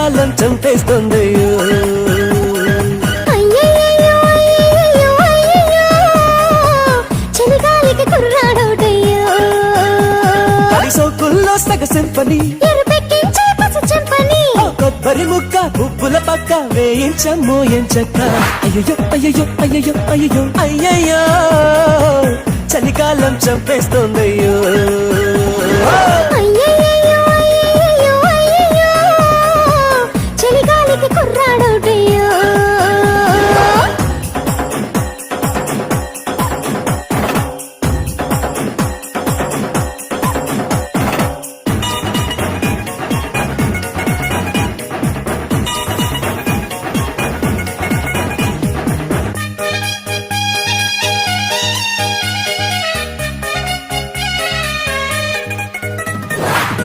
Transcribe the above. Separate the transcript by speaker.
Speaker 1: చలికాలం చంపేస్తుందయ్యో సోకుల్లో సగ సింపని కొబ్బరి ముక్క ఉప్పుల పక్క వేయించమ్మో ఎంచక్క అయ్యో అయ్యో అయ్యో అయ్యో అయ్యయ్యో చలికాలం చంపేస్తోందయ్యో